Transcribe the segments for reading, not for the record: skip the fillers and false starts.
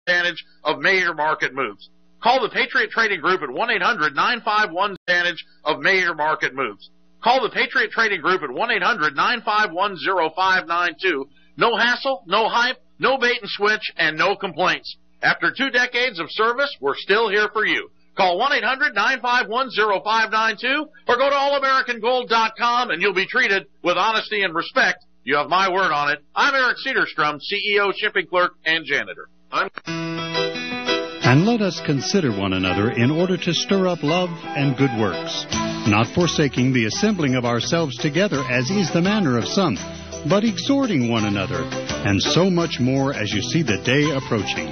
advantage of major market moves. Call the Patriot Trading Group at 1-800-951 advantage of major market moves. Call the Patriot Trading Group at 1-800-951-0592. No hassle, no hype, no bait and switch, and no complaints. After 2 decades of service, we're still here for you. Call 1-800-951-0592 or go to allamericangold.com and you'll be treated with honesty and respect. You have my word on it. I'm Eric Cedarstrom, CEO, shipping clerk, and janitor. And let us consider one another in order to stir up love and good works, not forsaking the assembling of ourselves together as is the manner of some, but exhorting one another, and so much more as you see the day approaching.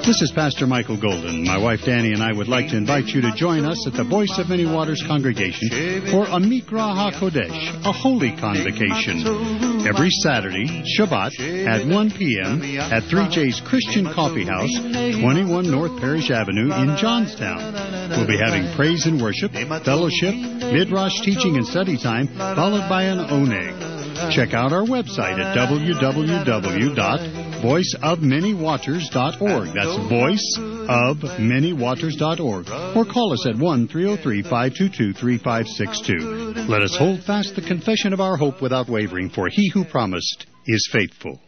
This is Pastor Michael Golden. My wife Danny and I would like to invite you to join us at the Voice of Many Waters congregation for a Mikra HaKodesh, a holy convocation, every Saturday, Shabbat, at 1 p.m. at 3J's Christian Coffee House, 21 North Parish Avenue in Johnstown. We'll be having praise and worship, fellowship, midrash teaching and study time, followed by an oneg. Check out our website at www.voiceofmanywaters.org. That's voiceofmanywaters.org. Or call us at 1-303-522-3562. Let us hold fast the confession of our hope without wavering, for he who promised is faithful.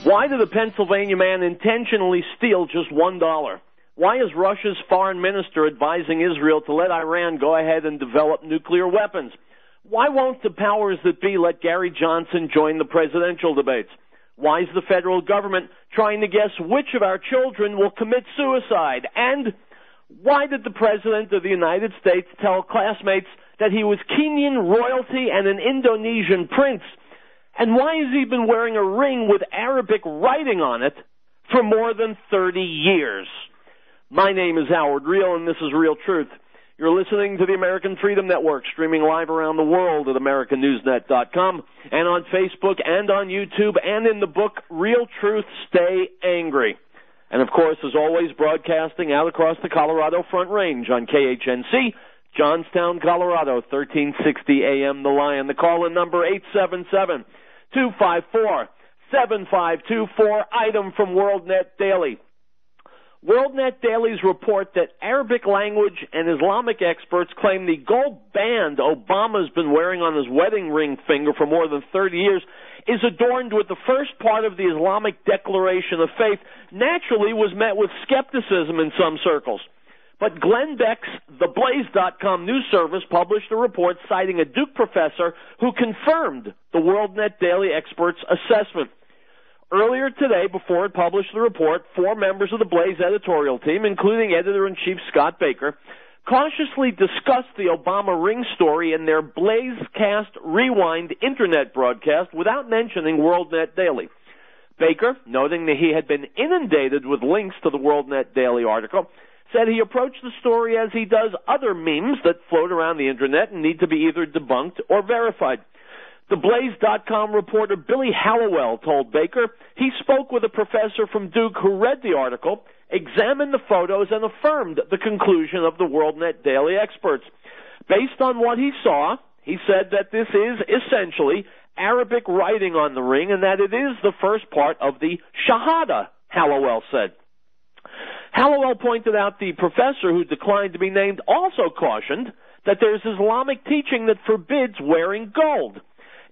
Why did a Pennsylvania man intentionally steal just $1? Why is Russia's foreign minister advising Israel to let Iran go ahead and develop nuclear weapons? Why won't the powers that be let Gary Johnson join the presidential debates? Why is the federal government trying to guess which of our children will commit suicide? And why did the President of the United States tell classmates that he was Kenyan royalty and an Indonesian prince? And why has he been wearing a ring with Arabic writing on it for more than 30 years? My name is Howard Riell, and this is Real Truth. You're listening to the American Freedom Network, streaming live around the world at AmericanNewsNet.com, and on Facebook and on YouTube, and in the book, Real Truth, Stay Angry. And, of course, as always, broadcasting out across the Colorado Front Range on KHNC, Johnstown, Colorado, 1360 AM The Lion. The call-in number 877-254-7524, item from WorldNet Daily. WorldNet Daily's report that Arabic language and Islamic experts claim the gold band Obama's been wearing on his wedding ring finger for more than 30 years is adorned with the first part of the Islamic Declaration of Faith, naturally was met with skepticism in some circles. But Glenn Beck's TheBlaze.com news service published a report citing a Duke professor who confirmed the WorldNet Daily expert's assessment. Earlier today, before it published the report, 4 members of the Blaze editorial team, including editor-in-chief Scott Baker, cautiously discussed the Obama ring story in their Blazecast Rewind internet broadcast without mentioning WorldNet Daily. Baker, noting that he had been inundated with links to the WorldNet Daily article, said he approached the story as he does other memes that float around the internet and need to be either debunked or verified. The Blaze.com reporter Billy Hallowell told Baker he spoke with a professor from Duke who read the article, examined the photos, and affirmed the conclusion of the WorldNet Daily experts. Based on what he saw, he said that this is essentially Arabic writing on the ring and that it is the first part of the Shahada, Hallowell said. Hallowell pointed out the professor, who declined to be named, also cautioned that there's Islamic teaching that forbids wearing gold.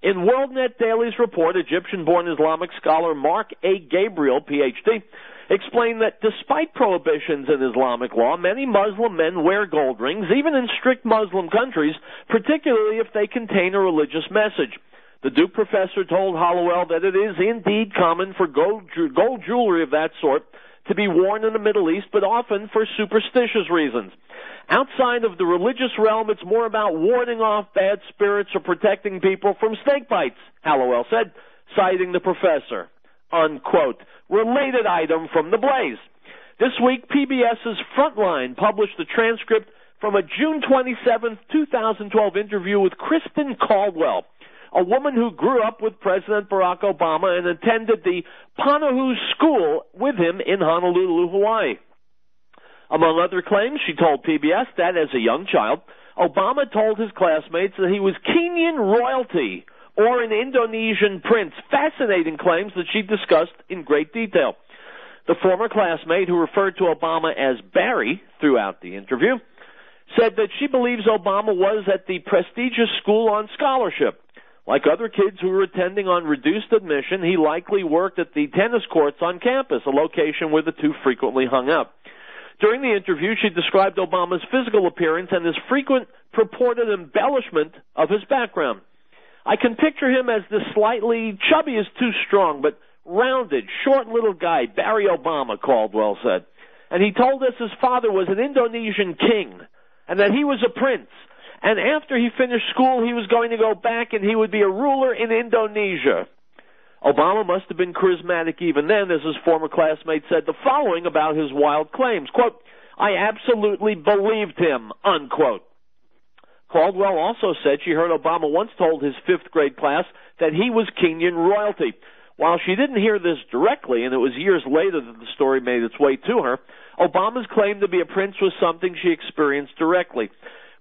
In WorldNet Daily's report, Egyptian-born Islamic scholar Mark A. Gabriel, Ph.D., explained that despite prohibitions in Islamic law, many Muslim men wear gold rings, even in strict Muslim countries, particularly if they contain a religious message. The Duke professor told Hallowell that it is indeed common for gold jewelry of that sort to be worn in the Middle East, but often for superstitious reasons. Outside of the religious realm, it's more about warding off bad spirits or protecting people from snake bites, Hallowell said, citing the professor. Unquote. Related item from The Blaze. This week, PBS's Frontline published the transcript from a June 27, 2012 interview with Kristen Caldwell, a woman who grew up with President Barack Obama and attended the Panahu School with him in Honolulu, Hawaii. Among other claims, she told PBS that as a young child, Obama told his classmates that he was Kenyan royalty or an Indonesian prince. Fascinating claims that she discussed in great detail. The former classmate, who referred to Obama as Barry throughout the interview, said that she believes Obama was at the prestigious school on scholarship. Like other kids who were attending on reduced admission, he likely worked at the tennis courts on campus, a location where the two frequently hung out. During the interview, she described Obama's physical appearance and his frequent purported embellishment of his background. I can picture him as this slightly, chubby is too strong, but rounded, short little guy, Barry Obama, Caldwell said. And he told us his father was an Indonesian king and that he was a prince. And after he finished school, he was going to go back and he would be a ruler in Indonesia. Obama must have been charismatic even then, as his former classmate said the following about his wild claims, quote, "I absolutely believed him," unquote. Caldwell also said she heard Obama once told his fifth grade class that he was Kenyan royalty. While she didn't hear this directly, and it was years later that the story made its way to her, Obama's claim to be a prince was something she experienced directly.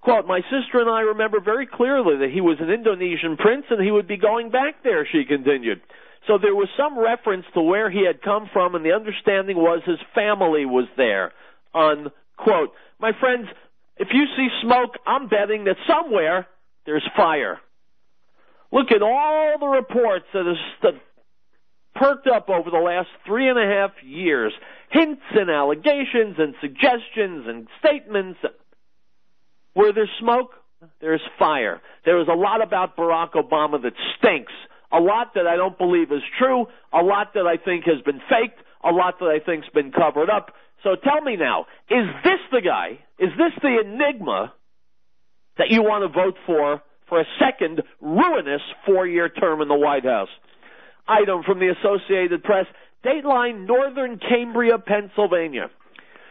Quote, "My sister and I remember very clearly that he was an Indonesian prince and he would be going back there," she continued. So there was some reference to where he had come from, and the understanding was his family was there, unquote. My friends, if you see smoke, I'm betting that somewhere there's fire. Look at all the reports that have perked up over the last 3.5 years. Hints and allegations and suggestions and statements. Where there's smoke, there's fire. There is a lot about Barack Obama that stinks. A lot that I don't believe is true. A lot that I think has been faked. A lot that I think's been covered up. So tell me now, is this the guy? Is this the enigma that you want to vote for a second ruinous 4-year term in the White House? Item from the Associated Press, Dateline, Northern Cambria, Pennsylvania.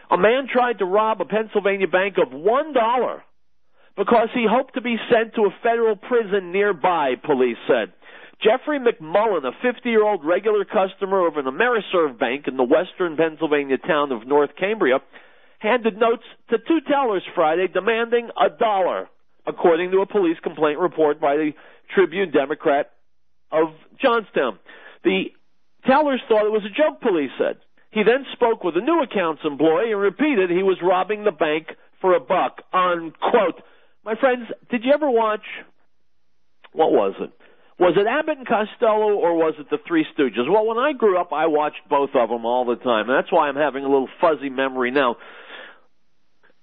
A man tried to rob a Pennsylvania bank of $1 because he hoped to be sent to a federal prison nearby, police said. Jeffrey McMullen, a 50-year-old regular customer of an Ameriserve bank in the western Pennsylvania town of North Cambria, handed notes to 2 tellers Friday demanding $1, according to a police complaint report by the Tribune Democrat of Johnstown. The tellers thought it was a joke, police said. He then spoke with a new accounts employee and repeated he was robbing the bank for $1, unquote. My friends, did you ever watch, what was it? Was it Abbott and Costello or was it the Three Stooges? Well, when I grew up, I watched both of them all the time, and that's why I'm having a little fuzzy memory now.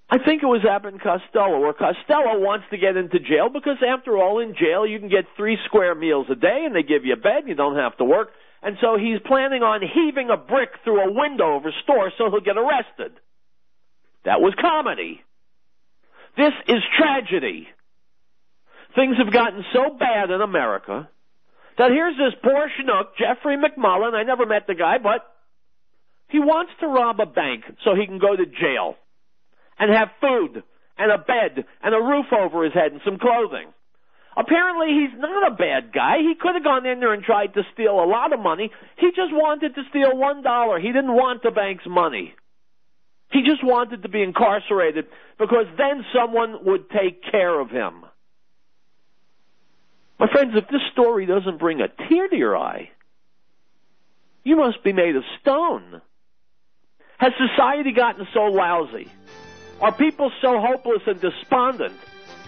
I think it was Abbott and Costello, where Costello wants to get into jail because, after all, in jail you can get 3 square meals a day, and they give you a bed, you don't have to work. And so he's planning on heaving a brick through a window of a store so he'll get arrested. That was comedy. This is tragedy. Things have gotten so bad in America that here's this poor schnook, Jeffrey McMullen. I never met the guy, but he wants to rob a bank so he can go to jail and have food and a bed and a roof over his head and some clothing. Apparently, he's not a bad guy. He could have gone in there and tried to steal a lot of money. He just wanted to steal $1. He didn't want the bank's money. He just wanted to be incarcerated because then someone would take care of him. My friends, if this story doesn't bring a tear to your eye, you must be made of stone. Has society gotten so lousy? Are people so hopeless and despondent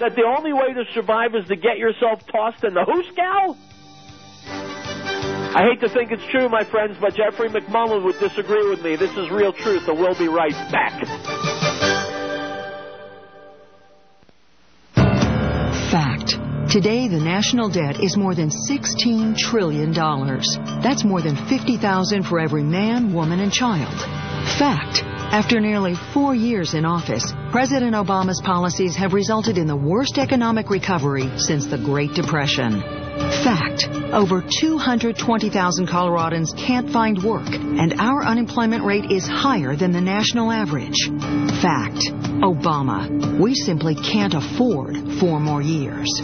that the only way to survive is to get yourself tossed in the hoosegow? I hate to think it's true, my friends, but Jeffrey McMullen would disagree with me. This is Real Truth, and we'll be right back. Fact. Today, the national debt is more than $16 trillion. That's more than $50,000 for every man, woman, and child. Fact. After nearly 4 years in office, President Obama's policies have resulted in the worst economic recovery since the Great Depression. Fact. Fact. Over 220,000 Coloradans can't find work, and our unemployment rate is higher than the national average. Fact. Obama. We simply can't afford 4 more years.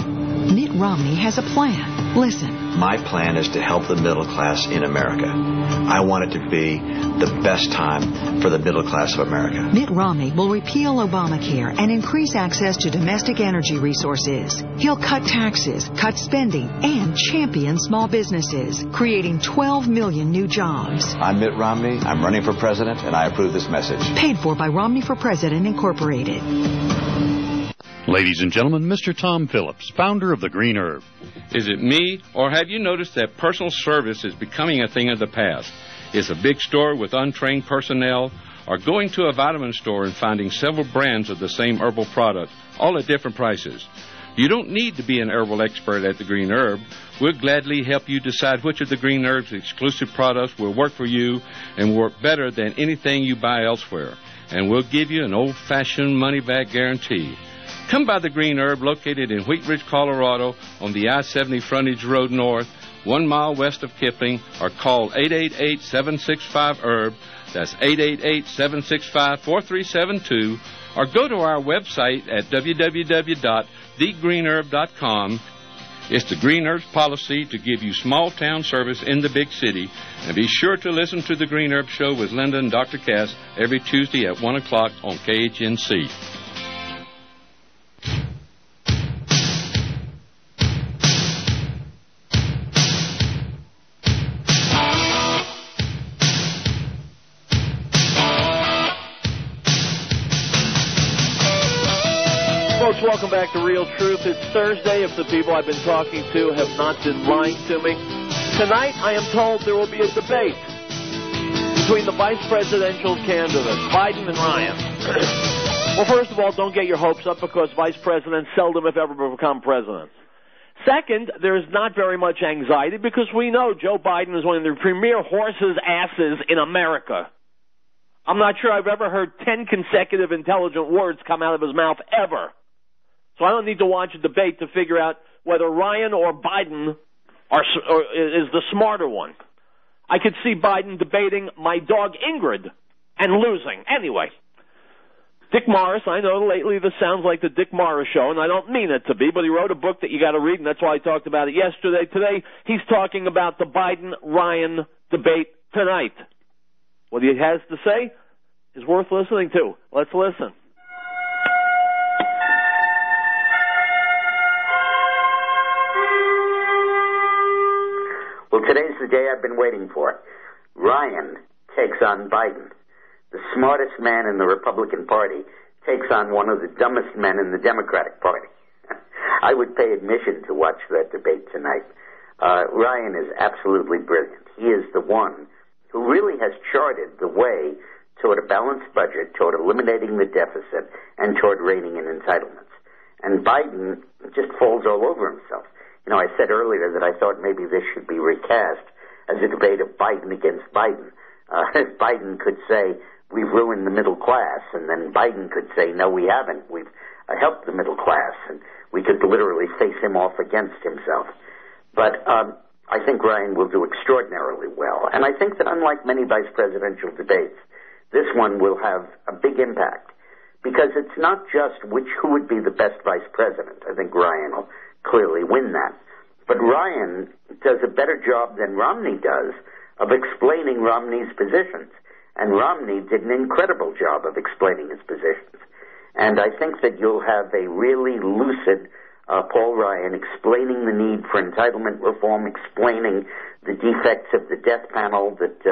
Mitt Romney has a plan. Listen. My plan is to help the middle class in America. I want it to be the best time for the middle class of America. Mitt Romney will repeal Obamacare and increase access to domestic energy resources. He'll cut taxes, cut spending, and champion small businesses, creating 12 million new jobs. I'm Mitt Romney. I'm running for president, and I approve this message. Paid for by Romney for President, Incorporated. Ladies and gentlemen, Mr. Tom Phillips, founder of the Green Herb. Is it me, or have you noticed that personal service is becoming a thing of the past? Is a big store with untrained personnel, or going to a vitamin store and finding several brands of the same herbal product, all at different prices? You don't need to be an herbal expert at the Green Herb. We'll gladly help you decide which of the Green Herb's exclusive products will work for you and work better than anything you buy elsewhere. And we'll give you an old-fashioned money-back guarantee. Come by the Green Herb, located in Wheat Ridge, Colorado, on the I-70 frontage road north, 1 mile west of Kipling, or call 888-765-HERB. That's 888-765-4372. Or go to our website at www.thegreenherb.com. It's the Green Herb's policy to give you small-town service in the big city. And be sure to listen to the Green Herb Show with Linda and Dr. Cass every Tuesday at 1 o'clock on KHNC. Folks, welcome back to Real Truth. It's Thursday. If the people I've been talking to have not been lying to me, tonight I am told there will be a debate between the vice presidential candidates, Biden and Ryan. Well, first of all, don't get your hopes up because vice presidents seldom, if ever, become presidents. Second, there's not very much anxiety because we know Joe Biden is one of the premier horses' asses in America. I'm not sure I've ever heard 10 consecutive intelligent words come out of his mouth ever. So I don't need to watch a debate to figure out whether Ryan or Biden is the smarter one. I could see Biden debating my dog Ingrid and losing. Anyway, Dick Morris, I know lately this sounds like the Dick Morris show, and I don't mean it to be, but he wrote a book that you got to read, and that's why I talked about it yesterday. Today, he's talking about the Biden-Ryan debate tonight. What he has to say is worth listening to. Let's listen. Well, today's the day I've been waiting for. Ryan takes on Biden. The smartest man in the Republican Party takes on one of the dumbest men in the Democratic Party. I would pay admission to watch that debate tonight. Ryan is absolutely brilliant. He is the one who really has charted the way toward a balanced budget, toward eliminating the deficit, and toward reining in entitlements. And Biden just falls all over himself. You know, I said earlier that I thought maybe this should be recast as a debate of Biden against Biden. Biden could say, we've ruined the middle class, and then Biden could say, no, we haven't. We've helped the middle class, and we could literally face him off against himself. But I think Ryan will do extraordinarily well. And I think that unlike many vice presidential debates, this one will have a big impact. Because it's not just who would be the best vice president. I think Ryan will clearly win that. But Ryan does a better job than Romney does of explaining Romney's positions. And Romney did an incredible job of explaining his positions. And I think that you'll have a really lucid Paul Ryan explaining the need for entitlement reform, explaining the defects of the death panel that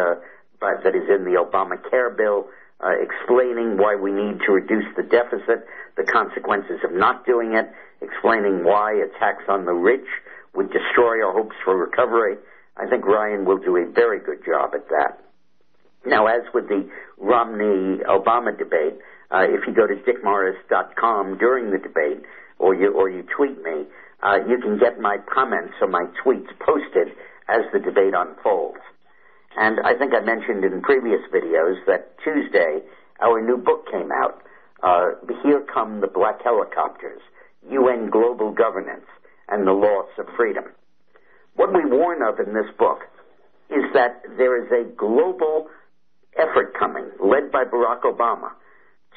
is in the Obamacare bill, explaining why we need to reduce the deficit, the consequences of not doing it, explaining why a tax on the rich would destroy our hopes for recovery. I think Ryan will do a very good job at that. Now, as with the Romney-Obama debate, if you go to dickmorris.com during the debate, or you tweet me, you can get my comments or my tweets posted as the debate unfolds. And I think I mentioned in previous videos that Tuesday our new book came out, Here Come the Black Helicopters, UN Global Governance and the Loss of Freedom. What we warn of in this book is that there is a global effort coming, led by Barack Obama,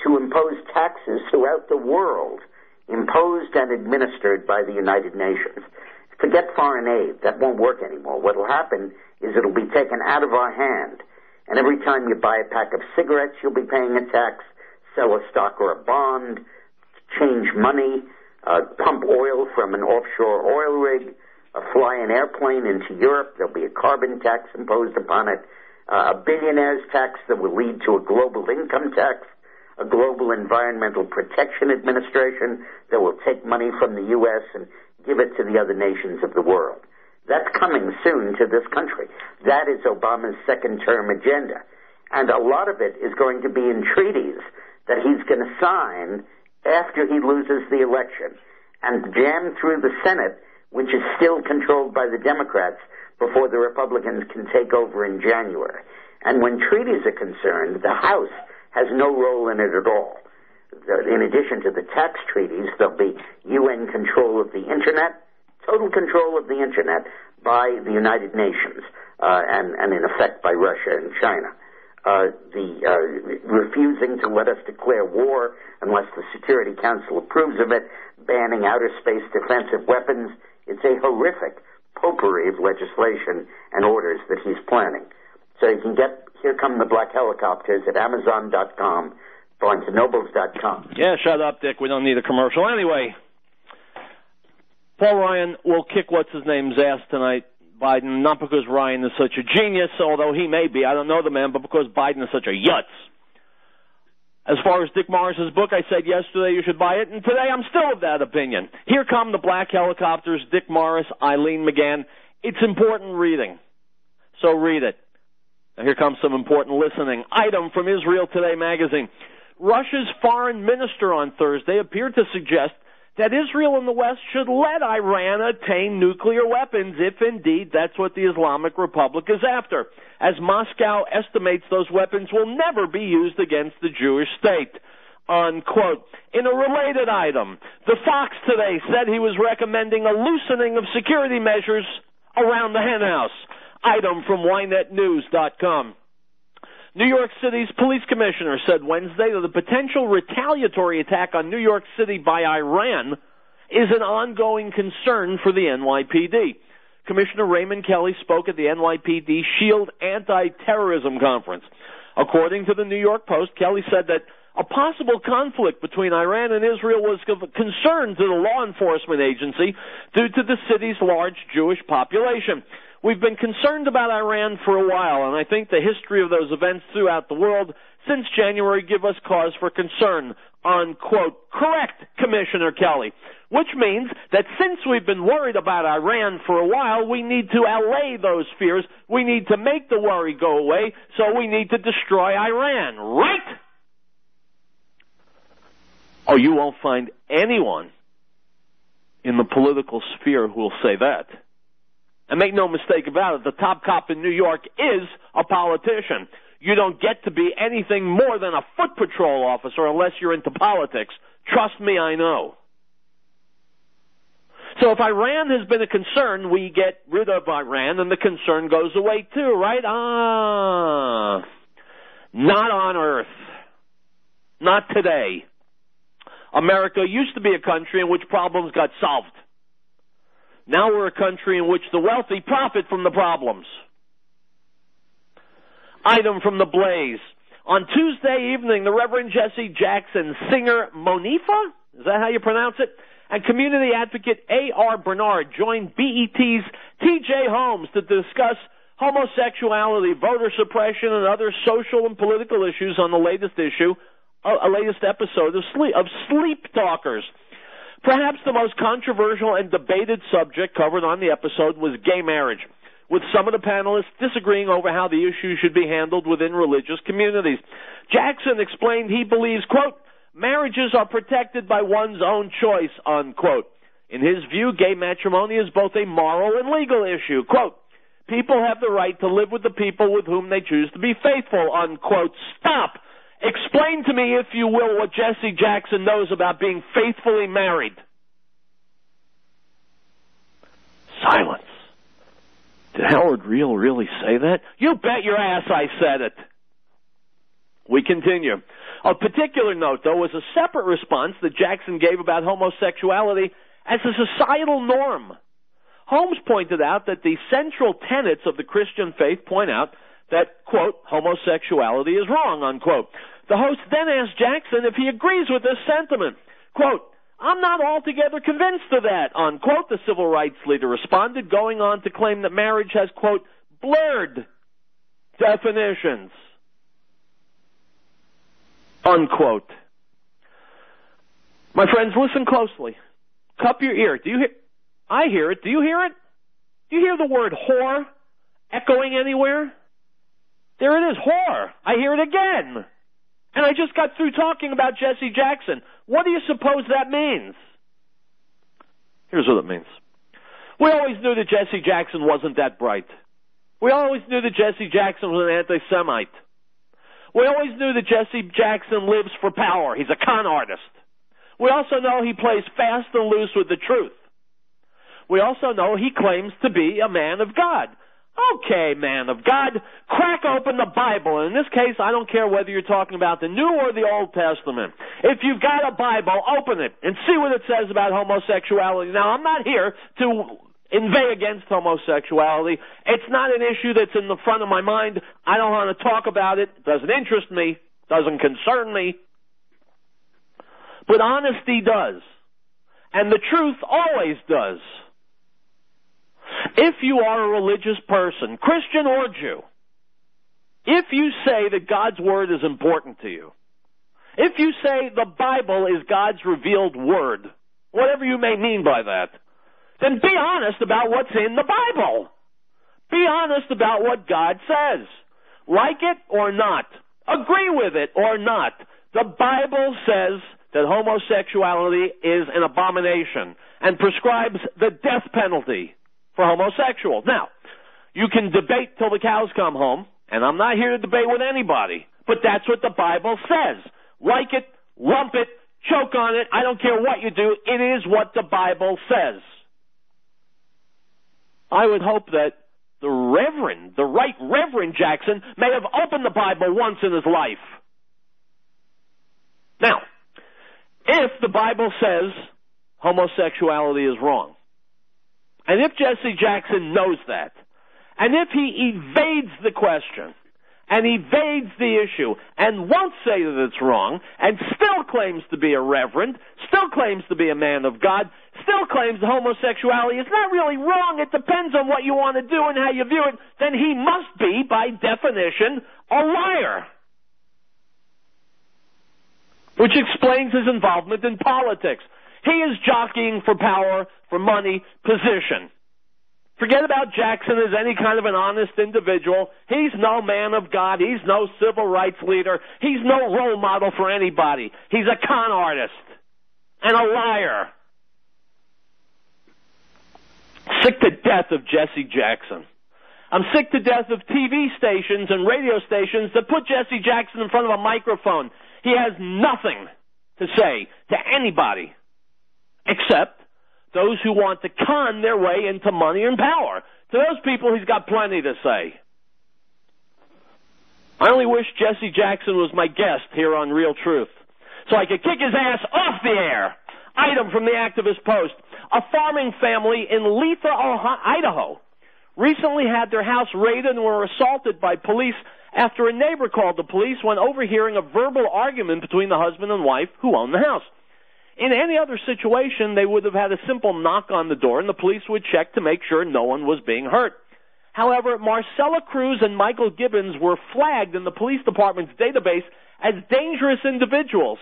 to impose taxes throughout the world, imposed and administered by the United Nations. Forget foreign aid. That won't work anymore. What will happen is it'll be taken out of our hand, and every time you buy a pack of cigarettes, you'll be paying a tax, sell a stock or a bond, change money, pump oil from an offshore oil rig, fly an airplane into Europe, there'll be a carbon tax imposed upon it, a billionaire's tax that will lead to a global income tax, a global environmental protection administration that will take money from the U.S. and give it to the other nations of the world. That's coming soon to this country. That is Obama's second-term agenda. And a lot of it is going to be in treaties that he's going to sign after he loses the election and jam through the Senate, which is still controlled by the Democrats, before the Republicans can take over in January. And when treaties are concerned, the House has no role in it at all. In addition to the tax treaties, there'll be UN control of the Internet, total control of the Internet by the United Nations, and in effect by Russia and China. Refusing to let us declare war unless the Security Council approves of it, banning outer space defensive weapons. It's a horrific potpourri of legislation and orders that he's planning. So you can get Here Come the Black Helicopters at Amazon.com, BarnesandNobles.com. Yeah, shut up, Dick. We don't need a commercial. Anyway, Paul Ryan will kick what's-his-name's ass tonight, Biden, not because Ryan is such a genius, although he may be. I don't know the man, but because Biden is such a yutz. As far as Dick Morris's book, I said yesterday you should buy it, and today I'm still of that opinion. Here Come the Black Helicopters, Dick Morris, Eileen McGann. It's important reading, so read it. Now here comes some important listening. Item from Israel Today magazine. Russia's foreign minister on Thursday appeared to suggest that Israel and the West should let Iran attain nuclear weapons if indeed that's what the Islamic Republic is after, as Moscow estimates those weapons will never be used against the Jewish state. Unquote. In a related item, the Fox today said he was recommending a loosening of security measures around the henhouse. Item from YNetNews.com. New York City's police commissioner said Wednesday that the potential retaliatory attack on New York City by Iran is an ongoing concern for the NYPD. Commissioner Raymond Kelly spoke at the NYPD SHIELD Anti-Terrorism Conference. According to the New York Post, Kelly said that a possible conflict between Iran and Israel was of concern to the law enforcement agency due to the city's large Jewish population. We've been concerned about Iran for a while, and I think the history of those events throughout the world since January give us cause for concern, unquote. Correct, Commissioner Kelly. Which means that since we've been worried about Iran for a while, we need to allay those fears. We need to make the worry go away, so we need to destroy Iran, right? Oh, you won't find anyone in the political sphere who will say that. And make no mistake about it, the top cop in New York is a politician. You don't get to be anything more than a foot patrol officer unless you're into politics. Trust me, I know. So if Iran has been a concern, we get rid of Iran and the concern goes away too, right? Not on Earth. Not today. America used to be a country in which problems got solved. Now we're a country in which the wealthy profit from the problems. Item from the Blaze. On Tuesday evening, the Reverend Jesse Jackson, singer Monifa, is that how you pronounce it? And community advocate A.R. Bernard joined BET's T.J. Holmes to discuss homosexuality, voter suppression, and other social and political issues on the latest episode of Sleep Talkers. Perhaps the most controversial and debated subject covered on the episode was gay marriage, with some of the panelists disagreeing over how the issue should be handled within religious communities. Jackson explained he believes, quote, marriages are protected by one's own choice, unquote. In his view, gay matrimony is both a moral and legal issue. Quote, people have the right to live with the people with whom they choose to be faithful, unquote. Stop! Explain to me, if you will, what Jesse Jackson knows about being faithfully married. Silence. Did Howard Riell really say that? You bet your ass I said it. We continue. Of particular note, though, was a separate response that Jackson gave about homosexuality as a societal norm. Holmes pointed out that the central tenets of the Christian faith point out that, quote, homosexuality is wrong, unquote. The host then asked Jackson if he agrees with this sentiment. Quote, I'm not altogether convinced of that, unquote, the civil rights leader responded, going on to claim that marriage has, quote, blurred definitions, unquote. My friends, listen closely. Cup your ear. Do you hear? I hear it. Do you hear it? Do you hear the word whore echoing anywhere? There it is, whore. I hear it again. And I just got through talking about Jesse Jackson. What do you suppose that means? Here's what it means. We always knew that Jesse Jackson wasn't that bright. We always knew that Jesse Jackson was an anti-Semite. We always knew that Jesse Jackson lives for power. He's a con artist. We also know he plays fast and loose with the truth. We also know he claims to be a man of God. Okay, man of God, crack open the Bible. In this case, I don't care whether you're talking about the New or the Old Testament. If you've got a Bible, open it and see what it says about homosexuality. Now, I'm not here to inveigh against homosexuality. It's not an issue that's in the front of my mind. I don't want to talk about it. It doesn't interest me. It doesn't concern me. But honesty does. And the truth always does. If you are a religious person, Christian or Jew, if you say that God's Word is important to you, if you say the Bible is God's revealed Word, whatever you may mean by that, then be honest about what's in the Bible. Be honest about what God says. Like it or not. Agree with it or not. The Bible says that homosexuality is an abomination and prescribes the death penalty for homosexuals. Now, you can debate till the cows come home, and I'm not here to debate with anybody, but that's what the Bible says. Like it, lump it, choke on it, I don't care what you do, it is what the Bible says. I would hope that the Right Reverend Jackson may have opened the Bible once in his life. Now, if the Bible says homosexuality is wrong, and if Jesse Jackson knows that, and if he evades the question, and evades the issue, and won't say that it's wrong, and still claims to be a reverend, still claims to be a man of God, still claims that homosexuality is not really wrong, it depends on what you want to do and how you view it, then he must be, by definition, a liar. Which explains his involvement in politics. He is jockeying for power, for money, position. Forget about Jackson as any kind of an honest individual. He's no man of God. He's no civil rights leader. He's no role model for anybody. He's a con artist and a liar. Sick to death of Jesse Jackson. I'm sick to death of TV stations and radio stations that put Jesse Jackson in front of a microphone. He has nothing to say to anybody except those who want to con their way into money and power. To those people, he's got plenty to say. I only wish Jesse Jackson was my guest here on Real Truth, so I could kick his ass off the air. Item from the Activist Post. A farming family in Letha, Idaho, recently had their house raided and were assaulted by police after a neighbor called the police when overhearing a verbal argument between the husband and wife who owned the house. In any other situation, they would have had a simple knock on the door and the police would check to make sure no one was being hurt. However, Marcella Cruz and Michael Gibbons were flagged in the police department's database as dangerous individuals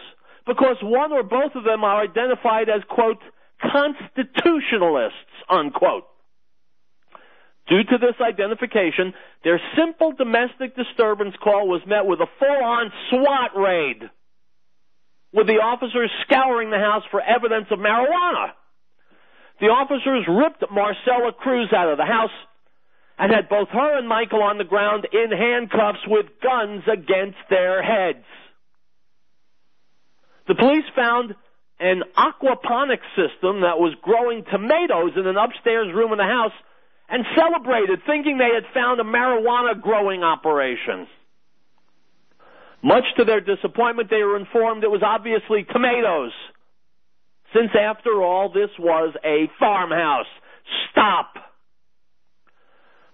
because one or both of them are identified as, quote, constitutionalists, unquote. Due to this identification, their simple domestic disturbance call was met with a full-on SWAT raid, with the officers scouring the house for evidence of marijuana. The officers ripped Marcella Cruz out of the house and had both her and Michael on the ground in handcuffs with guns against their heads. The police found an aquaponics system that was growing tomatoes in an upstairs room in the house and celebrated, thinking they had found a marijuana growing operation. Much to their disappointment, they were informed it was obviously tomatoes, since after all, this was a farmhouse. Stop.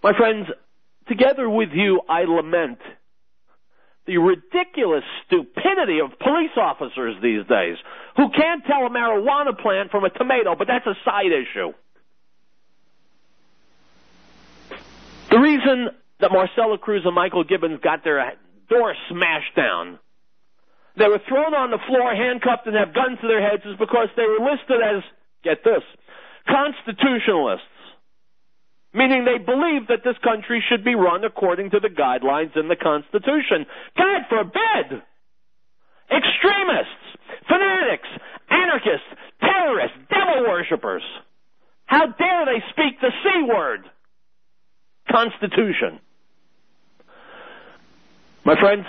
My friends, together with you, I lament the ridiculous stupidity of police officers these days who can't tell a marijuana plant from a tomato, but that's a side issue. The reason that Marcella Cruz and Michael Gibbons got their door smashed down, they were thrown on the floor, handcuffed, and have guns to their heads is because they were listed as, get this, constitutionalists, meaning they believe that this country should be run according to the guidelines in the Constitution. God forbid! Extremists, fanatics, anarchists, terrorists, devil worshippers. How dare they speak the C word? Constitution. My friends,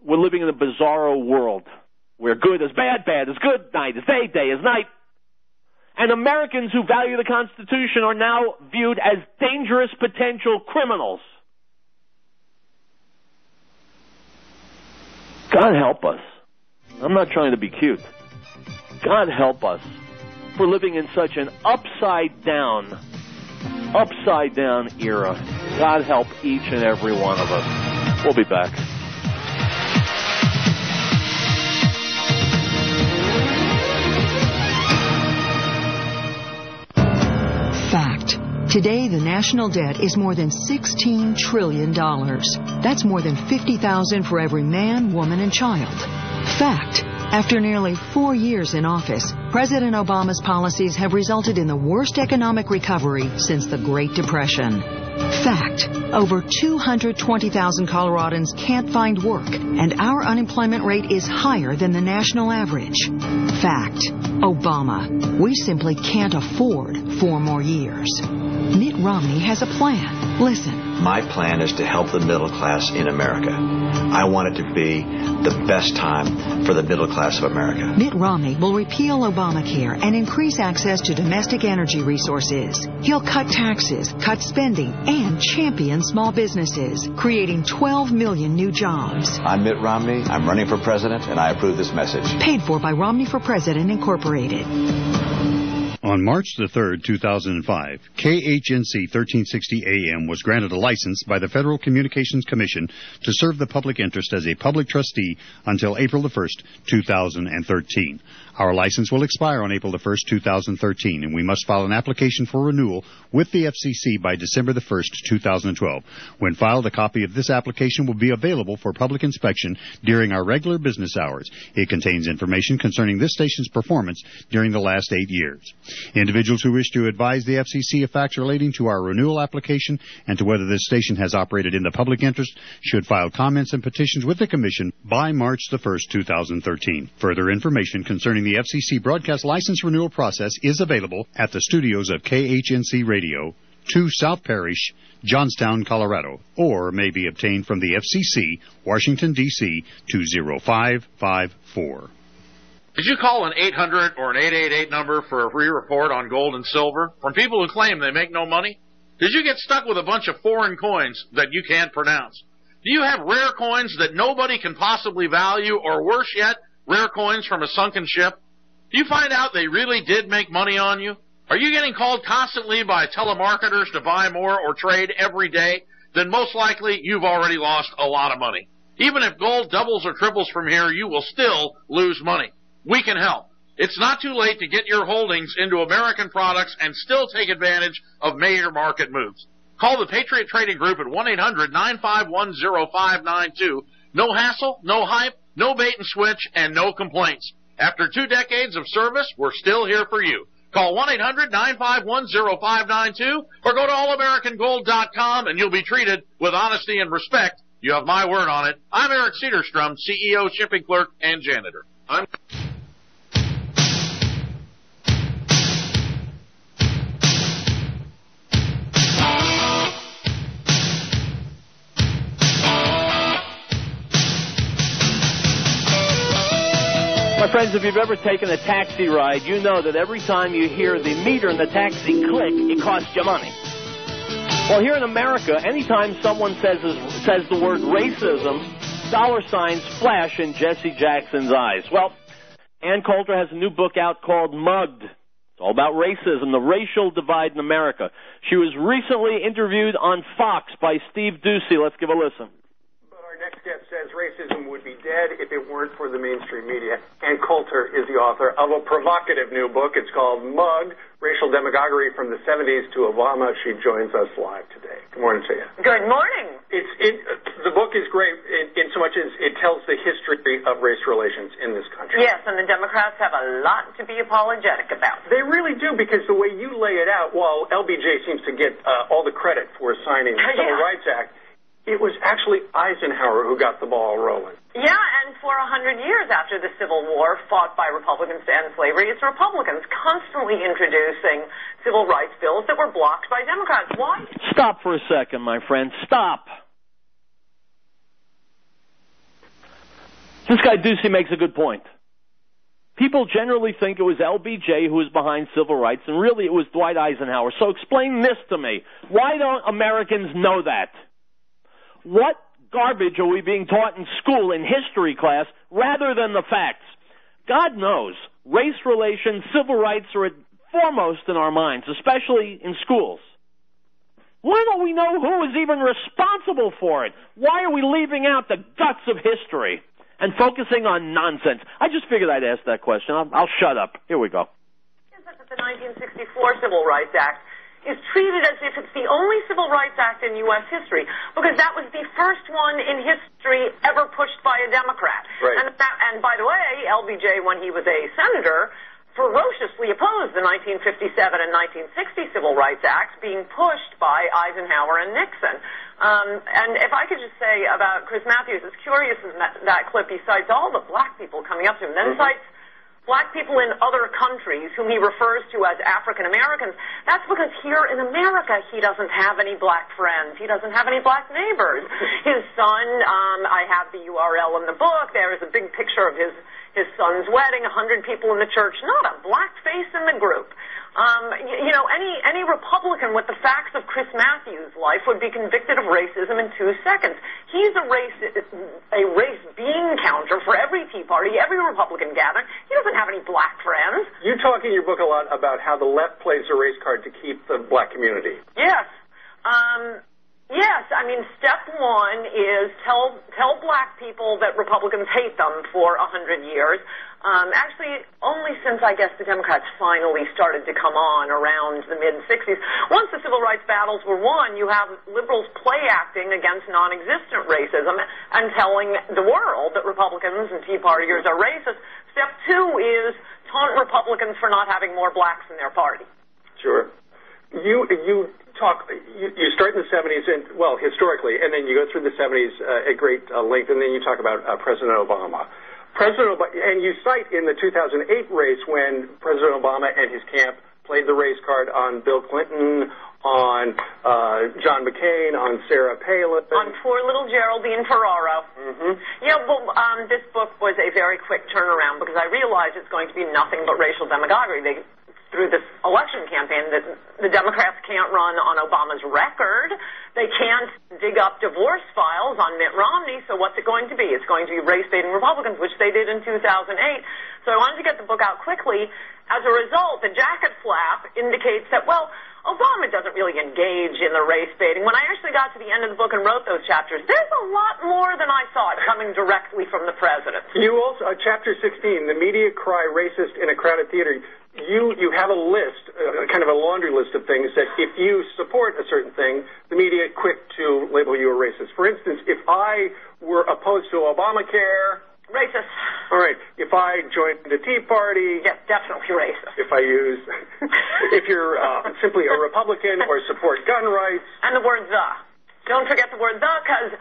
we're living in a bizarro world where good is bad, bad is good, night is day, day is night. And Americans who value the Constitution are now viewed as dangerous potential criminals. God help us. I'm not trying to be cute. God help us for living in such an upside down era. God help each and every one of us. We'll be back. Fact. Today, the national debt is more than $16 trillion. That's more than $50,000 for every man, woman, and child. Fact. After nearly 4 years in office, President Obama's policies have resulted in the worst economic recovery since the Great Depression. Fact. Over 220,000 Coloradans can't find work, and our unemployment rate is higher than the national average. Fact. Obama. We simply can't afford 4 more years. Mitt Romney has a plan. Listen. My plan is to help the middle class in America. I want it to be the best time for the middle class of America. Mitt Romney will repeal Obamacare and increase access to domestic energy resources. He'll cut taxes, cut spending, and champion small businesses, creating 12 million new jobs. I'm Mitt Romney. I'm running for president, and I approve this message. Paid for by Romney for President, Incorporated. On March the 3rd, 2005, KHNC 1360 AM was granted a license by the Federal Communications Commission to serve the public interest as a public trustee until April the 1st, 2013. Our license will expire on April the 1st, 2013, and we must file an application for renewal with the FCC by December the 1st, 2012. When filed, a copy of this application will be available for public inspection during our regular business hours. It contains information concerning this station's performance during the last 8 years. Individuals who wish to advise the FCC of facts relating to our renewal application and to whether this station has operated in the public interest should file comments and petitions with the Commission by March the 1st, 2013. Further information concerning the FCC broadcast license renewal process is available at the studios of KHNC Radio, 2 South Parish, Johnstown, Colorado, or may be obtained from the FCC, Washington, D.C., 20554. Did you call an 800 or an 888 number for a free report on gold and silver from people who claim they make no money? Did you get stuck with a bunch of foreign coins that you can't pronounce? Do you have rare coins that nobody can possibly value, or worse yet, rare coins from a sunken ship? Do you find out they really did make money on you? Are you getting called constantly by telemarketers to buy more or trade every day? Then most likely you've already lost a lot of money. Even if gold doubles or triples from here, you will still lose money. We can help. It's not too late to get your holdings into American products and still take advantage of major market moves. Call the Patriot Trading Group at 1-800-951-0592. No hassle, no hype, no bait and switch, and no complaints. After 2 decades of service, we're still here for you. Call 1-800-951-0592 or go to allamericangold.com and you'll be treated with honesty and respect. You have my word on it. I'm Eric Cedarstrom, CEO, shipping clerk, and janitor. My friends, if you've ever taken a taxi ride, you know that every time you hear the meter in the taxi click, it costs you money. Well, here in America, anytime someone says the word racism, dollar signs flash in Jesse Jackson's eyes. Well, Ann Coulter has a new book out called Mugged. It's all about racism, the racial divide in America. She was recently interviewed on Fox by Steve Doocy. Let's give a listen. But our next guest says racism would be dead if it weren't for the mainstream media. Ann Coulter is the author of a provocative new book. It's called Mugged, Racial Demagoguery from the 70s to Obama. She joins us live today. Good morning to you. Good morning. The book is great in so much as it tells the history of race relations in this country. Yes, and the Democrats have a lot to be apologetic about. They really do, because the way you lay it out, while LBJ seems to get all the credit for signing the Civil Rights Act, it was actually Eisenhower who got the ball rolling. Yeah, and for 100 years after the Civil War, fought by Republicans to end slavery, it's Republicans constantly introducing civil rights bills that were blocked by Democrats. Why? Stop for a second, my friend. Stop. This guy Doocy makes a good point. People generally think it was LBJ who was behind civil rights, and really it was Dwight Eisenhower. So explain this to me. Why don't Americans know that? What garbage are we being taught in school, in history class, rather than the facts? God knows, race relations, civil rights are foremost in our minds, especially in schools. Why don't we know who is even responsible for it? Why are we leaving out the guts of history and focusing on nonsense? I just figured I'd ask that question. I'll shut up. Here we go. Is that the 1964 Civil Rights Act is treated as if it's the only Civil Rights Act in U.S. history, because that was the first one in history ever pushed by a Democrat. Right. And by the way, LBJ, when he was a senator, ferociously opposed the 1957 and 1960 Civil Rights Acts being pushed by Eisenhower and Nixon. And if I could just say about Chris Matthews, it's curious in that clip he cites all the black people coming up to him, then cites black people in other countries whom he refers to as African Americans. That's because here in America he doesn't have any black friends. He doesn't have any black neighbors. His son, I have the URL in the book. There is a big picture of his son's wedding, 100 people in the church, not a black face in the group. Any Republican with the facts of Chris Matthews' life would be convicted of racism in 2 seconds. He's a race bean counter for every Tea Party, every Republican gathering. He doesn't have any black friends. You talk in your book a lot about how the left plays a race card to keep the black community. Yes. Yes, I mean, step one is tell black people that Republicans hate them for 100 years. Actually, only since, I guess, the Democrats finally started to come on around the mid-'60s. Once the civil rights battles were won, you have liberals play-acting against non-existent racism and telling the world that Republicans and Tea Partiers are racist. Step two is taunt Republicans for not having more blacks in their party. Sure. You start in the 70s, and well, historically, and then you go through the 70s at great length, and then you talk about President Obama. And you cite in the 2008 race when President Obama and his camp played the race card on Bill Clinton, on John McCain, on Sarah Palin. On poor little Geraldine Ferraro. Mm-hmm. Yeah, well, this book was a very quick turnaround because I realized it's going to be nothing but racial demagoguery. Through this election campaign, that the Democrats can't run on Obama's record. They can't dig up divorce files on Mitt Romney, so what's it going to be? It's going to be race-baiting Republicans, which they did in 2008. So I wanted to get the book out quickly. As a result, the jacket flap indicates that, well, Obama doesn't really engage in the race baiting. When I actually got to the end of the book and wrote those chapters, there's a lot more than I thought coming directly from the president. You also, chapter 16, the media cry racist in a crowded theater. You have a list, kind of a laundry list of things that if you support a certain thing, the media quick to label you a racist. For instance, if I were opposed to Obamacare, racist. All right. If I joined the Tea Party, yes, definitely racist. If you're simply a Republican or support gun rights, and the word "the." Don't forget the word "the," because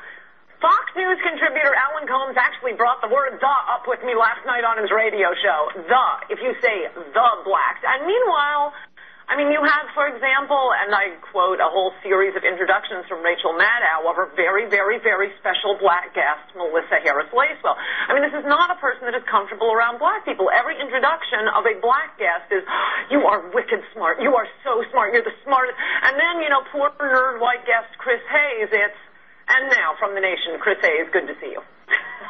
Fox News contributor Alan Combs actually brought the word "the" up with me last night on his radio show. The. If you say "the blacks," and meanwhile, I I mean, you have, for example, and I quote a whole series of introductions from Rachel Maddow of her very, very, very special black guest, Melissa Harris-Lacewell. I mean, this is not a person that is comfortable around black people. Every introduction of a black guest is, you are wicked smart. You are so smart. You're the smartest. And then, you know, poor nerd white guest Chris Hayes, it's, and now from the nation, Chris Hayes, good to see you.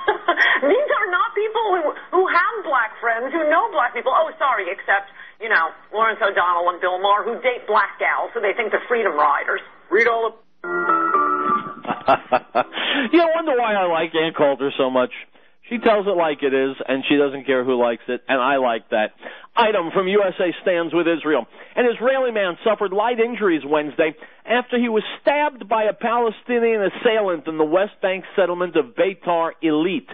These are not people who have black friends, who know black people. Oh, sorry, except, you know, Lawrence O'Donnell and Bill Maher, who date black gals, so they think they're freedom riders. Read all the... You wonder why I like Ann Coulter so much. She tells it like it is, and she doesn't care who likes it, and I like that. Item from USA Stands with Israel. An Israeli man suffered light injuries Wednesday after he was stabbed by a Palestinian assailant in the West Bank settlement of Beitar Elite.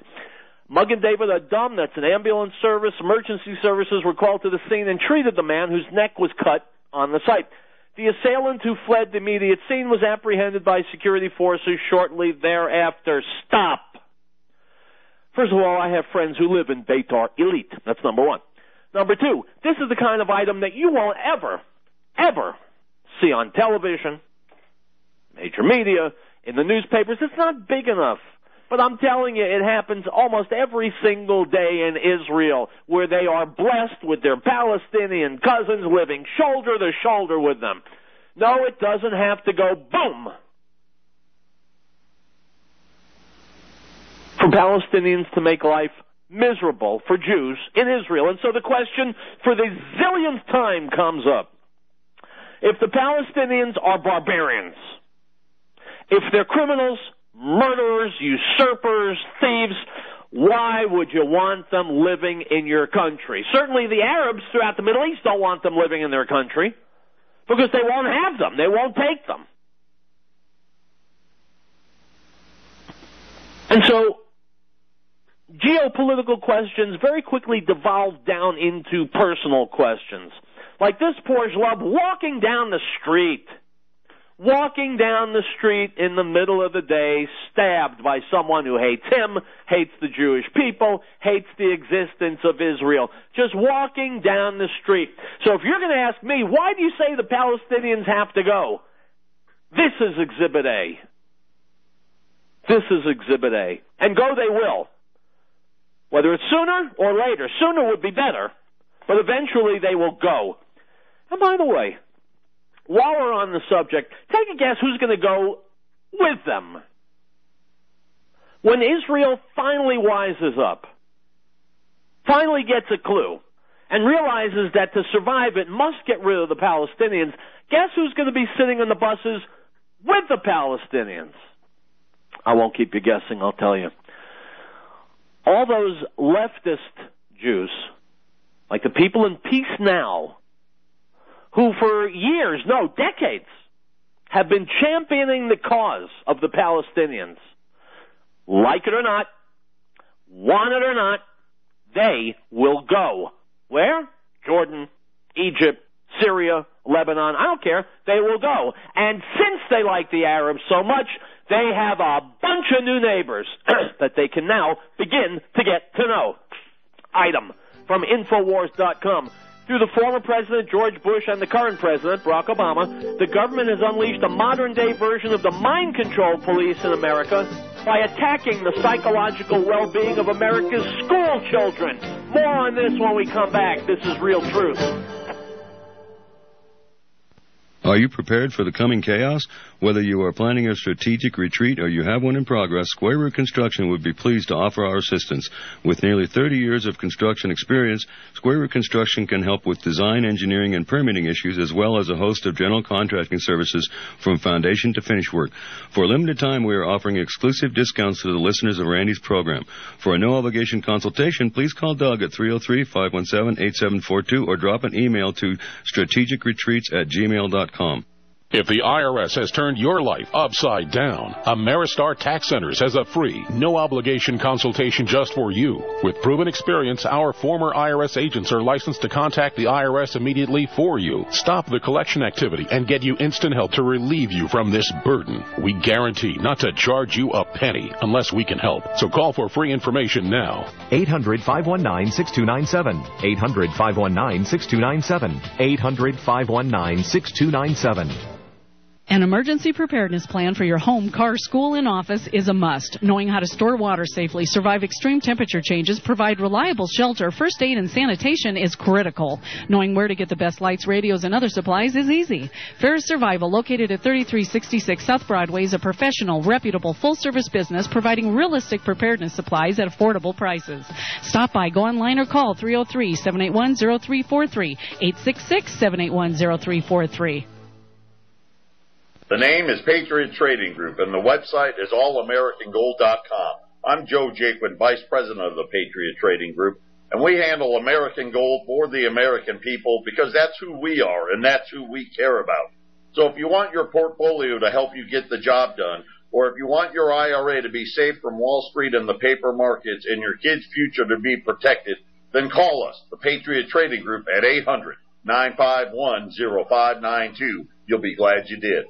Magen David Adom, that's an ambulance service, emergency services were called to the scene and treated the man whose neck was cut on the site. The assailant, who fled the immediate scene, was apprehended by security forces shortly thereafter. Stop! First of all, I have friends who live in Beitar Elite. That's number one. Number two, this is the kind of item that you won't ever see on television, major media, in the newspapers. It's not big enough. But I'm telling you, it happens almost every single day in Israel, where they are blessed with their Palestinian cousins living shoulder to shoulder with them. No, it doesn't have to go boom for Palestinians to make life miserable for Jews in Israel. And so the question for the zillionth time comes up. If the Palestinians are barbarians, if they're criminals, murderers, usurpers, thieves, why would you want them living in your country? Certainly the Arabs throughout the Middle East don't want them living in their country because they won't have them. They won't take them. And so geopolitical questions very quickly devolve down into personal questions. Like this poor schlub walking down the street in the middle of the day, stabbed by someone who hates him, hates the Jewish people, hates the existence of Israel. Just walking down the street. So if you're going to ask me, why do you say the Palestinians have to go? This is Exhibit A. This is Exhibit A. And go they will. Whether it's sooner or later. Sooner would be better, but eventually they will go. And by the way, while we're on the subject, take a guess who's going to go with them. When Israel finally wises up, finally gets a clue, and realizes that to survive it must get rid of the Palestinians, guess who's going to be sitting in the buses with the Palestinians? I won't keep you guessing, I'll tell you. All those leftist Jews, like the people in Peace Now, who for years, no, decades, have been championing the cause of the Palestinians, like it or not, want it or not, they will go. Where? Jordan, Egypt, Syria, Lebanon, I don't care, they will go. And since they like the Arabs so much, they have a bunch of new neighbors that they can now begin to get to know. Item from Infowars.com. Through the former President George Bush and the current President Barack Obama, the government has unleashed a modern-day version of the mind control police in America by attacking the psychological well-being of America's school children. More on this when we come back. This is Real Truth. Are you prepared for the coming chaos? Whether you are planning a strategic retreat or you have one in progress, Square Root Construction would be pleased to offer our assistance. With nearly 30 years of construction experience, Square Root Construction can help with design, engineering, and permitting issues, as well as a host of general contracting services from foundation to finish work. For a limited time, we are offering exclusive discounts to the listeners of Randy's program. For a no-obligation consultation, please call Doug at 303-517-8742 or drop an email to strategicretreats@gmail.com. If the IRS has turned your life upside down, Ameristar Tax Centers has a free, no-obligation consultation just for you. With proven experience, our former IRS agents are licensed to contact the IRS immediately for you, stop the collection activity, and get you instant help to relieve you from this burden. We guarantee not to charge you a penny unless we can help. So call for free information now. 800-519-6297. 800-519-6297. 800-519-6297. An emergency preparedness plan for your home, car, school, and office is a must. Knowing how to store water safely, survive extreme temperature changes, provide reliable shelter, first aid, and sanitation is critical. Knowing where to get the best lights, radios, and other supplies is easy. Ferris Survival, located at 3366 South Broadway, is a professional, reputable, full-service business providing realistic preparedness supplies at affordable prices. Stop by, go online, or call 303-781-0343, 866-781-0343. The name is Patriot Trading Group, and the website is allamericangold.com. I'm Joe Jaquin, Vice President of the Patriot Trading Group, and we handle American gold for the American people because that's who we are and that's who we care about. So if you want your portfolio to help you get the job done, or if you want your IRA to be safe from Wall Street and the paper markets and your kids' future to be protected, then call us, the Patriot Trading Group, at 800-951-0592. You'll be glad you did.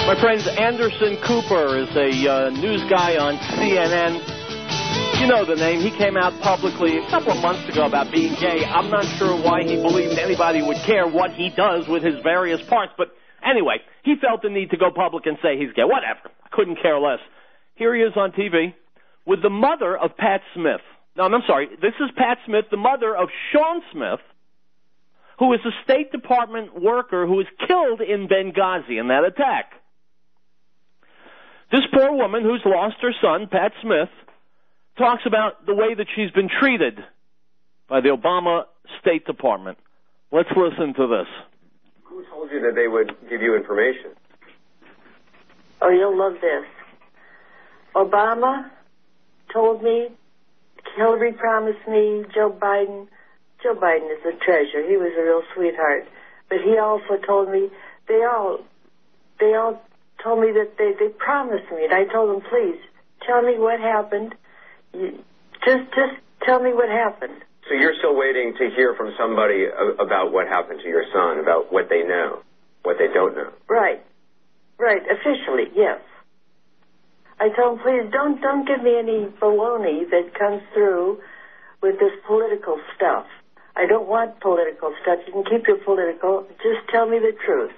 My friend Anderson Cooper is a news guy on CNN. You know the name. He came out publicly a couple of months ago about being gay. I'm not sure why he believed anybody would care what he does with his various parts. But anyway, he felt the need to go public and say he's gay. Whatever. I couldn't care less. Here he is on TV with the mother of Pat Smith. No, I'm sorry. This is Pat Smith, the mother of Sean Smith, who is a State Department worker who was killed in Benghazi in that attack. This poor woman who's lost her son, Pat Smith, talks about the way that she's been treated by the Obama State Department. Let's listen to this. Who told you that they would give you information? Oh, you'll love this. Obama told me, Hillary promised me, Joe Biden is a treasure. He was a real sweetheart. But he also told me, they all told me that they promised me, and I told them, please, tell me what happened. Just tell me what happened. So you're still waiting to hear from somebody about what happened to your son, about what they know, what they don't know. Right. Officially, yes. I told them, please, don't give me any baloney that comes through with this political stuff. I don't want political stuff. You can keep your political. Just tell me the truth.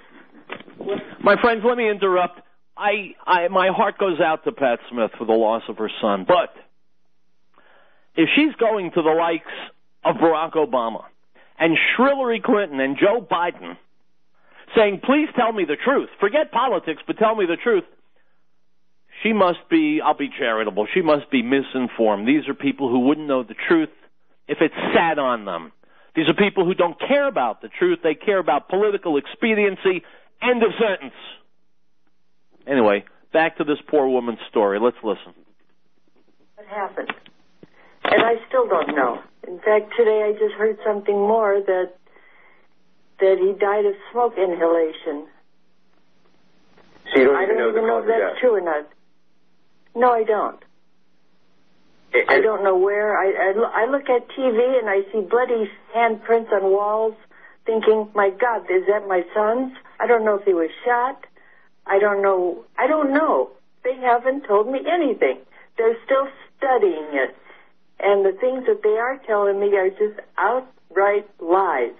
My friends, let me interrupt. My heart goes out to Pat Smith for the loss of her son. But if she's going to the likes of Barack Obama and Hillary Clinton and Joe Biden saying, please tell me the truth, forget politics, but tell me the truth, she must be, I'll be charitable, she must be misinformed. These are people who wouldn't know the truth if it sat on them. These are people who don't care about the truth. They care about political expediency. End of sentence. Anyway, back to this poor woman's story. Let's listen. What happened? And I still don't know. In fact, today I just heard something more that he died of smoke inhalation. So you don't I don't even know if that's true or not. No, I don't. I don't know where. I look at TV and I see bloody handprints on walls, thinking, my God, is that my son's? I don't know if he was shot. I don't know. They haven't told me anything. They're still studying it. And the things that they are telling me are just outright lies.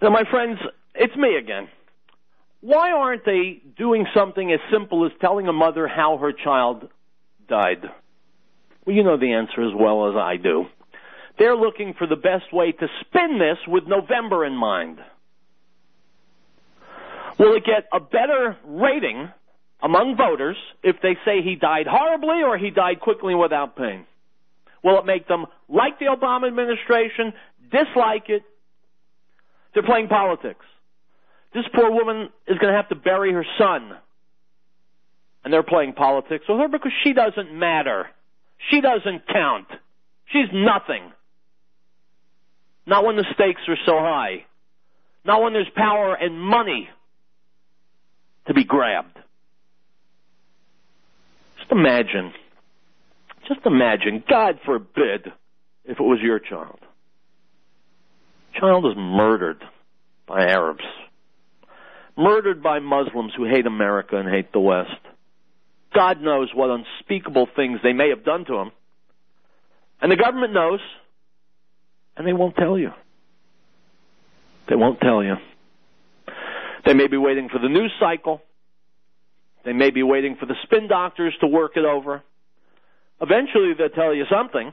Now, my friends, it's me again. Why aren't they doing something as simple as telling a mother how her child died? Well, you know the answer as well as I do. They're looking for the best way to spin this with November in mind. Will it get a better rating among voters if they say he died horribly or he died quickly without pain? Will it make them like the Obama administration, dislike it? They're playing politics. This poor woman is going to have to bury her son. And they're playing politics with her because she doesn't matter. She doesn't count. She's nothing. Not when the stakes are so high. Not when there's power and money to be grabbed. Just imagine, God forbid, if it was your child. Child is murdered by Arabs. Murdered by Muslims who hate America and hate the West. God knows what unspeakable things they may have done to him. And the government knows, and they won't tell you. They won't tell you. They may be waiting for the news cycle. They may be waiting for the spin doctors to work it over. Eventually they'll tell you something.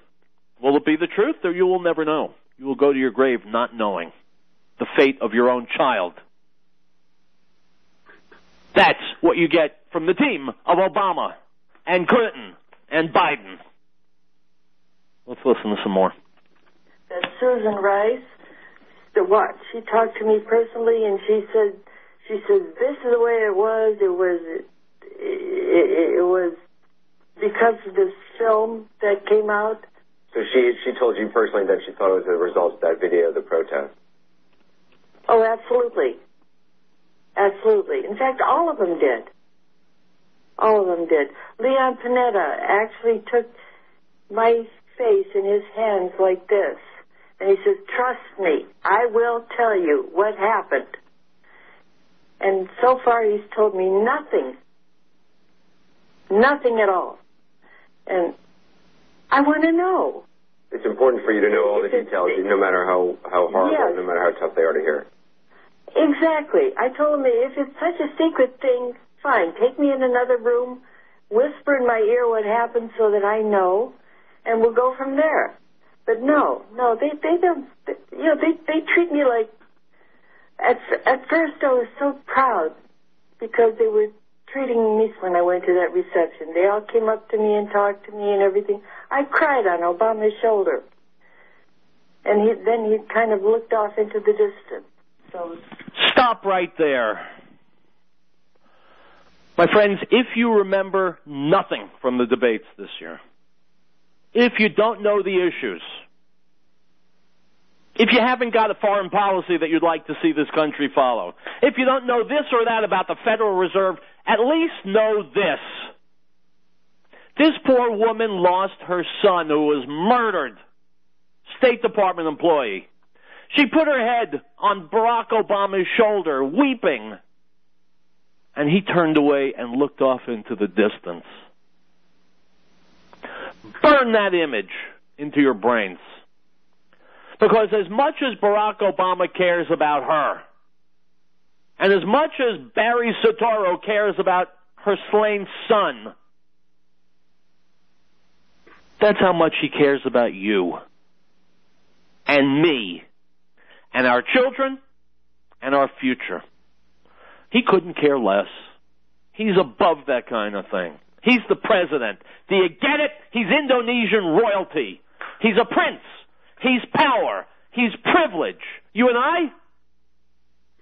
Will it be the truth, or you will never know? You will go to your grave not knowing the fate of your own child. That's what you get from the team of Obama and Clinton and Biden. Let's listen to some more. That Susan Rice, she talked to me personally, and she said, this is the way it was. It was because of this film that came out. So she told you personally that she thought it was a result of that video of the protest? Oh, absolutely. Absolutely. In fact, all of them did. All of them did. Leon Panetta actually took my face in his hands like this. And he says, trust me, I will tell you what happened. And so far he's told me nothing. Nothing at all. And I want to know. It's important for you to know all the details, no matter how horrible, yes. No matter how tough they are to hear. Exactly. I told him, if it's such a secret thing, fine, take me in another room, whisper in my ear what happened so that I know, and we'll go from there. But no, they don't. They treat me like. At first, I was so proud because they were treating me when I went to that reception. They all came up to me and talked to me and everything. I cried on Obama's shoulder, and then he kind of looked off into the distance. So stop right there. My friends, if you remember nothing from the debates this year, if you don't know the issues, if you haven't got a foreign policy that you'd like to see this country follow, if you don't know this or that about the Federal Reserve, at least know this. This poor woman lost her son who was murdered. State Department employee. She put her head on Barack Obama's shoulder, weeping. And he turned away and looked off into the distance. Burn that image into your brains. Because as much as Barack Obama cares about her, and as much as Barry Soetoro cares about her slain son, that's how much he cares about you and me and our children and our future. He couldn't care less. He's above that kind of thing. He's the president. Do you get it? He's Indonesian royalty. He's a prince. He's power. He's privilege. You and I,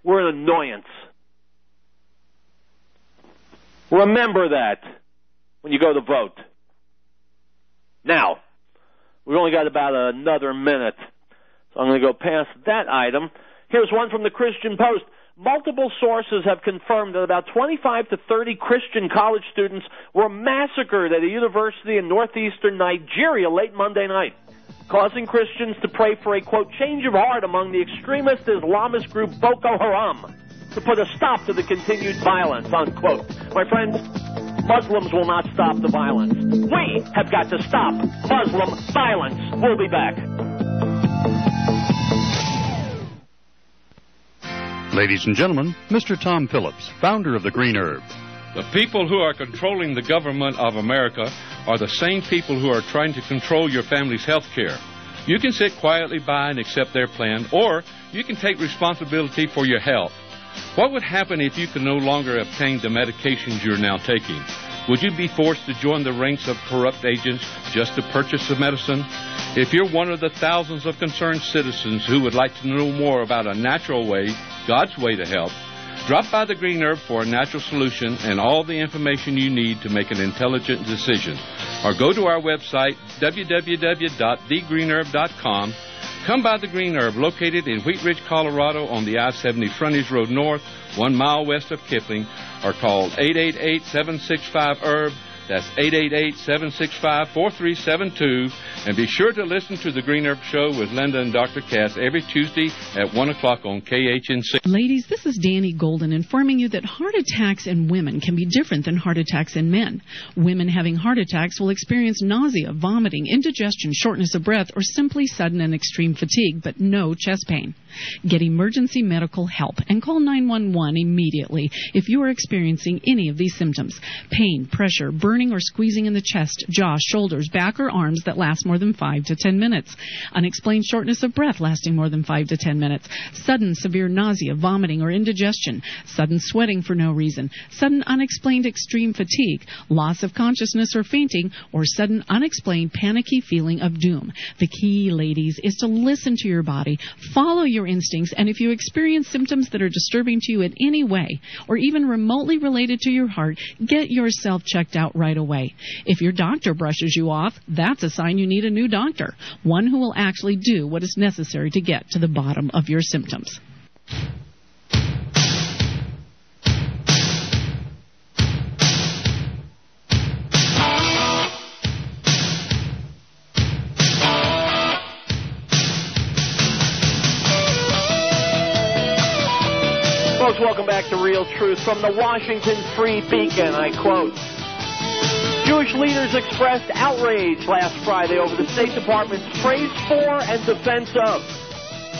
we're an annoyance. Remember that when you go to vote. Now, we've only got about another minute, so I'm going to go past that item. Here's one from the Christian Post. Multiple sources have confirmed that about 25 to 30 Christian college students were massacred at a university in northeastern Nigeria late Monday night, causing Christians to pray for a, quote, change of heart among the extremist Islamist group Boko Haram to put a stop to the continued violence, unquote. My friends, Muslims will not stop the violence. We have got to stop Muslim violence. We'll be back. Ladies and gentlemen, Mr. Tom Phillips, founder of the Green Herb. The people who are controlling the government of America are the same people who are trying to control your family's health care. You can sit quietly by and accept their plan, or you can take responsibility for your health. What would happen if you could no longer obtain the medications you're now taking? Would you be forced to join the ranks of corrupt agents just to purchase the medicine? If you're one of the thousands of concerned citizens who would like to know more about a natural way, God's way to help, drop by the Green Herb for a natural solution and all the information you need to make an intelligent decision. Or go to our website, www.thegreenherb.com. Come by the Green Herb, located in Wheat Ridge, Colorado, on the I-70 Frontage Road North, 1 mile west of Kipling, or call 888-765-HERB. That's 888-765-4372. And be sure to listen to the Green Herb Show with Linda and Dr. Cass every Tuesday at 1 o'clock on KHNC. Ladies, this is Danny Golden informing you that heart attacks in women can be different than heart attacks in men. Women having heart attacks will experience nausea, vomiting, indigestion, shortness of breath, or simply sudden and extreme fatigue, but no chest pain. Get emergency medical help and call 911 immediately if you are experiencing any of these symptoms: pain, pressure, burning or squeezing in the chest, jaw, shoulders, back, or arms that last more than 5 to 10 minutes, unexplained shortness of breath lasting more than 5 to 10 minutes, sudden severe nausea, vomiting, or indigestion, sudden sweating for no reason, sudden unexplained extreme fatigue, loss of consciousness or fainting, or sudden unexplained panicky feeling of doom. The key, ladies, is to listen to your body, follow your instincts, and if you experience symptoms that are disturbing to you in any way, or even remotely related to your heart, get yourself checked out right away. If your doctor brushes you off, that's a sign you need a new doctor, one who will actually do what is necessary to get to the bottom of your symptoms. Folks, welcome back to Real Truth. From the Washington Free Beacon, I quote, Jewish leaders expressed outrage last Friday over the State Department's praise for and defense of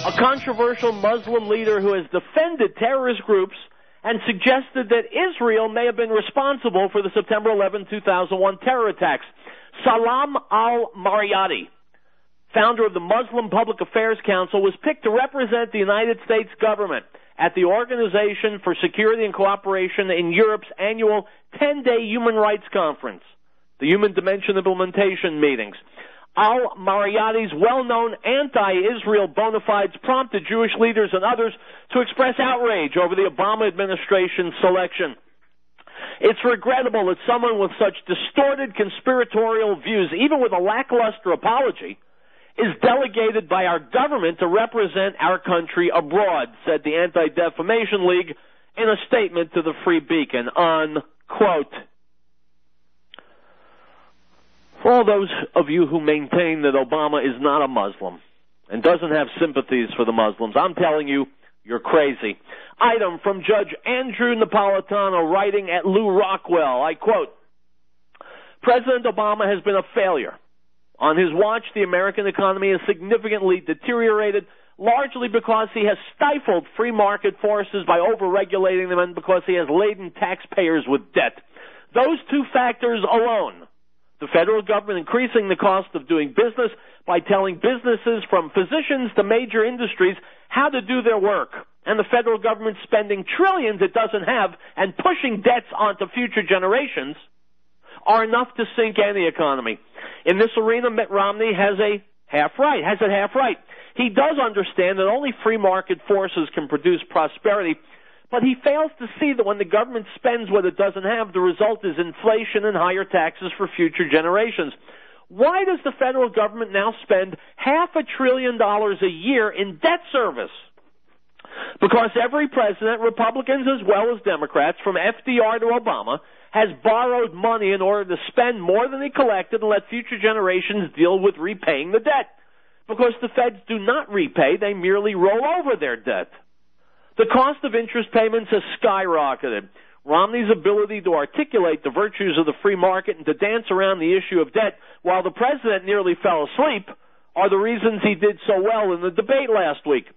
a controversial Muslim leader who has defended terrorist groups and suggested that Israel may have been responsible for the September 11, 2001 terror attacks. Salam al-Mariyati, founder of the Muslim Public Affairs Council, was picked to represent the United States government at the Organization for Security and Cooperation in Europe's annual 10-day Human Rights Conference, the Human Dimension Implementation meetings. Al-Mariyati's well-known anti-Israel bona fides prompted Jewish leaders and others to express outrage over the Obama administration's selection. It's regrettable that someone with such distorted conspiratorial views, even with a lackluster apology, is delegated by our government to represent our country abroad, said the Anti-Defamation League in a statement to the Free Beacon, unquote. For all those of you who maintain that Obama is not a Muslim and doesn't have sympathies for the Muslims, I'm telling you, you're crazy. Item from Judge Andrew Napolitano writing at Lou Rockwell, I quote, President Obama has been a failure. On his watch, the American economy has significantly deteriorated, largely because he has stifled free market forces by over-regulating them and because he has laden taxpayers with debt. Those two factors alone, the federal government increasing the cost of doing business by telling businesses from physicians to major industries how to do their work, and the federal government spending trillions it doesn't have and pushing debts onto future generations, are enough to sink any economy. In this arena, Mitt Romney has it half right. He does understand that only free market forces can produce prosperity, but he fails to see that when the government spends what it doesn't have, the result is inflation and higher taxes for future generations. Why does the federal government now spend $500 billion a year in debt service? Because every president, Republicans as well as Democrats, from FDR to Obama, has borrowed money in order to spend more than he collected and let future generations deal with repaying the debt. Because the feds do not repay, they merely roll over their debt. The cost of interest payments has skyrocketed. Romney's ability to articulate the virtues of the free market and to dance around the issue of debt while the president nearly fell asleep are the reasons he did so well in the debate last week.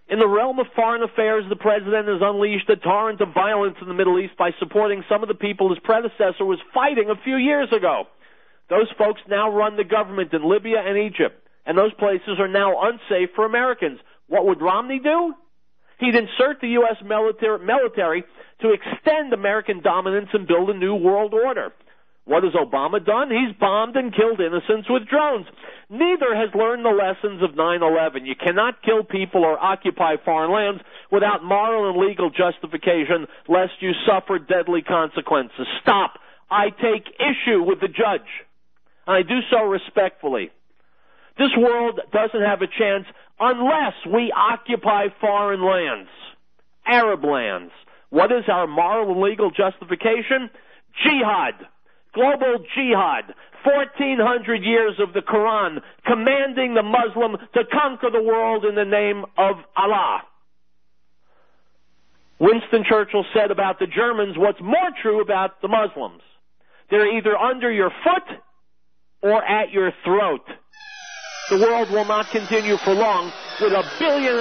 In the realm of foreign affairs, the president has unleashed a torrent of violence in the Middle East by supporting some of the people his predecessor was fighting a few years ago. Those folks now run the government in Libya and Egypt, and those places are now unsafe for Americans. What would Romney do? He'd insert the U.S. military to extend American dominance and build a new world order. What has Obama done? He's bombed and killed innocents with drones. neither has learned the lessons of 9/11. You cannot kill people or occupy foreign lands without moral and legal justification, lest you suffer deadly consequences. Stop. I take issue with the judge. I do so respectfully. This world doesn't have a chance unless we occupy foreign lands, Arab lands. What is our moral and legal justification? Jihad, global jihad, 1,400 years of the Quran commanding the Muslim to conquer the world in the name of Allah. Winston Churchill said about the Germans what's more true about the Muslims. They're either under your foot or at your throat. The world will not continue for long with 1.5 billion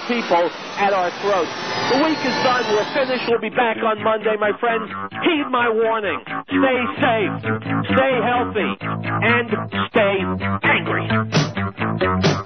people at our throats. The week is done. We're finished. We'll be back on Monday, my friends. Heed my warning. Stay safe, stay healthy, and stay angry.